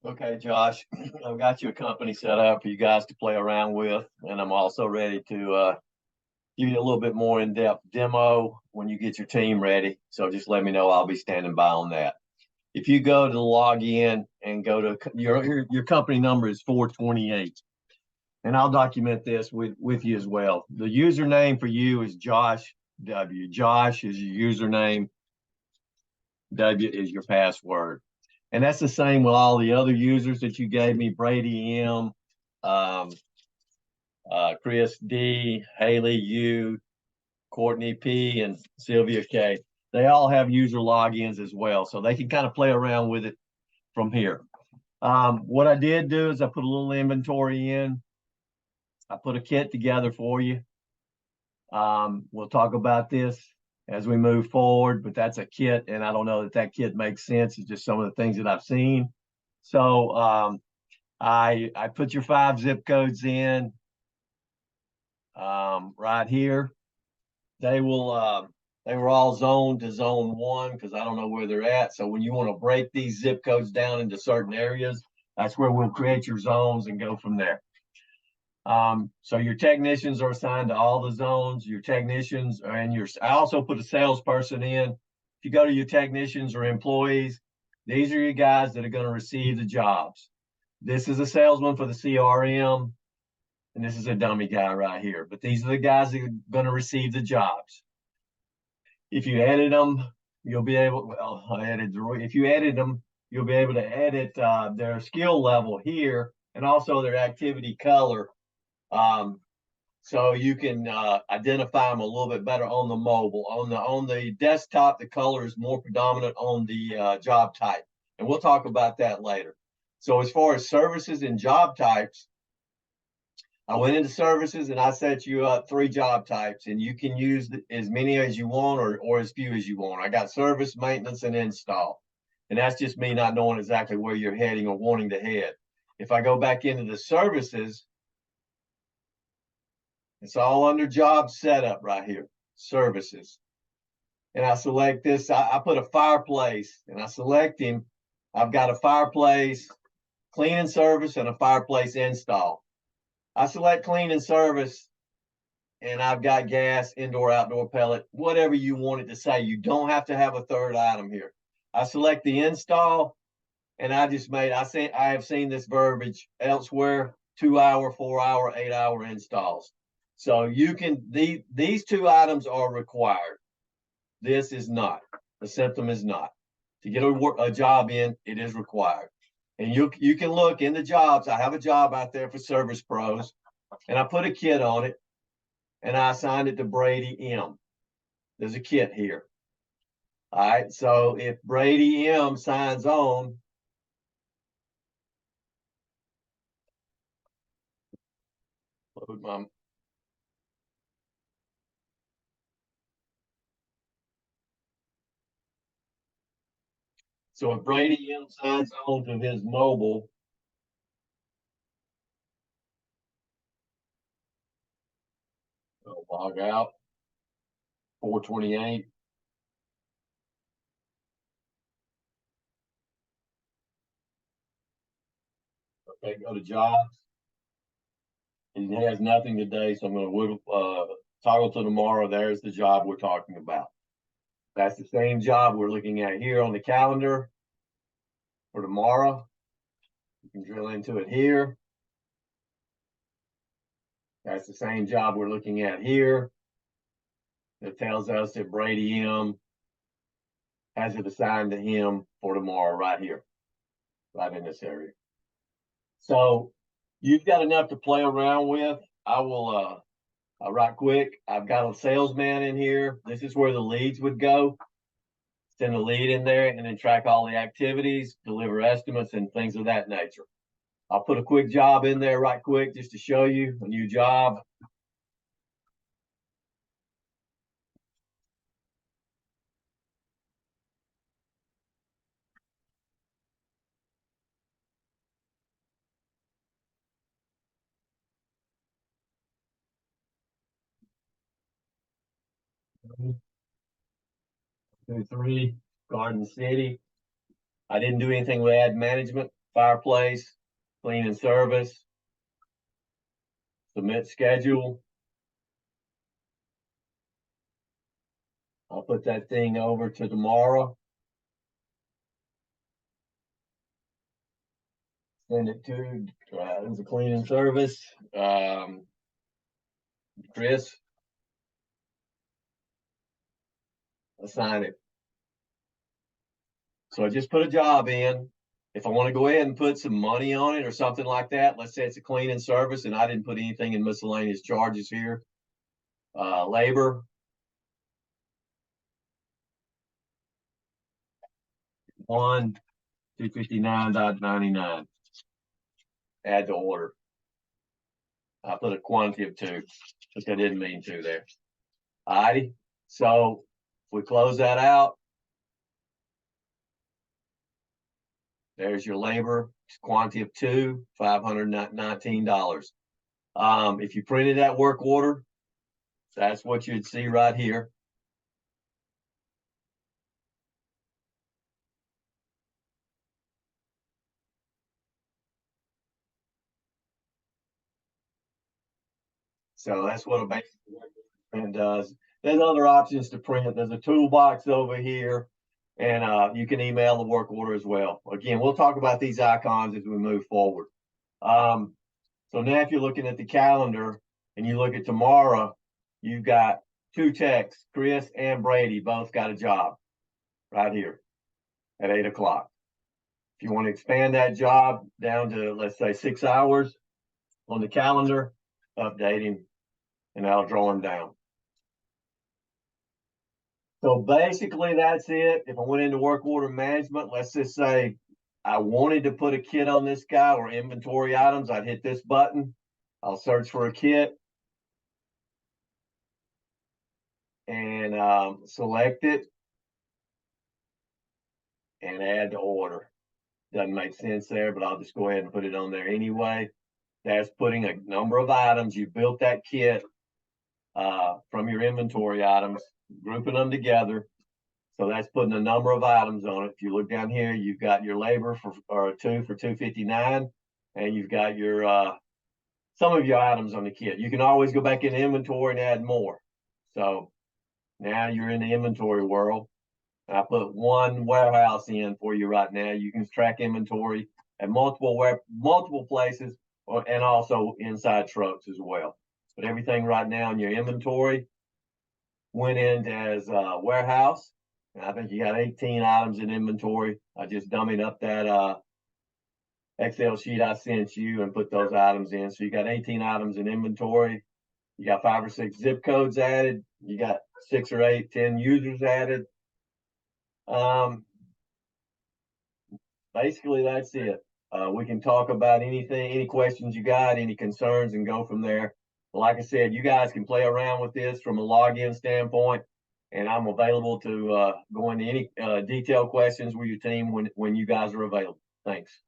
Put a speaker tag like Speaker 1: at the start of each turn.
Speaker 1: Okay, Josh, I've got you a company set up for you guys to play around with, and I'm also ready to give you a little bit more in-depth demo when you get your team ready. So just let me know. I'll be standing by on that. If you go to log in and go to your company number is 428, and I'll document this with you as well. The username for you is Josh W. Josh is your username. W is your password. And that's the same with all the other users that you gave me, Brady M, um, Chris D, Haley U, Courtney P, and Sylvia K. They all have user logins as well, so they can kind of play around with it from here. What I did do is I put a little inventory in. I put a kit together for you. We'll talk about this as we move forward, but that's a kit, and I don't know that that kit makes sense. It's just some of the things that I've seen. So I put your 5 zip codes in right here. They will they were all zoned to zone 1 because I don't know where they're at. So when you want to break these zip codes down into certain areas, that's where we'll create your zones and go from there. So your technicians are assigned to all the zones. Your technicians and I also put a salesperson in. If you go to your technicians or employees, these are your guys that are going to receive the jobs. This is a salesman for the CRM, and this is a dummy guy right here. But these are the guys that are going to receive the jobs. If you edit them, you'll be able. Well, if you edit them, you'll be able to edit their skill level here and also their activity color. So you can identify them a little bit better on the mobile. On the desktop, the color is more predominant on the job type, and we'll talk about that later. So as far as services and job types, I went into services and I set you up 3 job types, and you can use as many as you want or as few as you want. I got service, maintenance, and install, and that's just me not knowing exactly where you're heading or wanting to head. If I go back into the services, it's all under job setup right here, services. And I select this, I put a fireplace and I select him. I've got a fireplace cleaning service and a fireplace install. I select clean and service and I've got gas, indoor, outdoor pellet, whatever you want it to say. You don't have to have a third item here. I select the install and I have seen this verbiage elsewhere, 2-hour, 4-hour, 8-hour installs. So you can, these 2 items are required. This is not. The symptom is not. To get a job in, it is required. And you can look in the jobs. I have a job out there for Service Pros, and I put a kit on it, and I assigned it to Brady M. There's a kit here. All right. So if Brady M signs on, load my So if Brady M signs on to his mobile, log out 428. Okay, go to jobs. He has nothing today, so I'm going to toggle to tomorrow. There's the job we're talking about. That's the same job we're looking at here on the calendar for tomorrow. You can drill into it here. That's the same job we're looking at here. That tells us that Brady M has it assigned to him for tomorrow right here, right in this area. So you've got enough to play around with. I will right quick. I've got a salesman in here. This is where the leads would go. Send a lead in there and then track all the activities, deliver estimates and things of that nature. I'll put a quick job in there right quick just to show you a new job. Two, three, Garden City. I didn't do anything with ad management. fireplace, clean and service, submit schedule. I'll put that thing over to tomorrow. Send it to there's a cleaning service. Chris, assign it. So I just put a job in. If I want to go ahead and put some money on it or something like that, let's say it's a cleaning service and I didn't put anything in miscellaneous charges here. Labor. On 259.99. Add to order. I put a quantity of 2, which I didn't mean to there. All righty. So if we close that out, there's your labor quantity of 2, $519. If you printed that work order, that's what you'd see right here. So that's what a basic print does. There's other options to print. There's a toolbox over here, and you can email the work order as well. Again, we'll talk about these icons as we move forward. So now if you're looking at the calendar and you look at tomorrow, you've got 2 techs, Chris and Brady, both got a job right here at 8 o'clock. If you want to expand that job down to, let's say, 6 hours on the calendar, update him, and I'll draw him down. So basically that's it. If I went into work order management, let's just say I wanted to put a kit on this guy or inventory items, I'd hit this button. I'll search for a kit and select it and add to order. Doesn't make sense there, but I'll just go ahead and put it on there anyway. That's putting a number of items. You built that kit from your inventory items, grouping them together. So that's putting a number of items on it. If you look down here, you've got your labor for 2 for $259, and you've got your some of your items on the kit. You can always go back in inventory and add more. So now you're in the inventory world. I put one warehouse in for you right now. You can track inventory at multiple places, and also inside trucks as well. But everything right now in your inventory went in as a warehouse. And I think you got 18 items in inventory. I just dummied up that Excel sheet I sent you and put those items in. So you got 18 items in inventory. You got 5 or 6 zip codes added. You got 6 or 8, 10 users added. Basically that's it. We can talk about anything, any questions you got, any concerns, and go from there. Like I said, you guys can play around with this from a login standpoint, and I'm available to go into any detailed questions with your team when you guys are available. Thanks.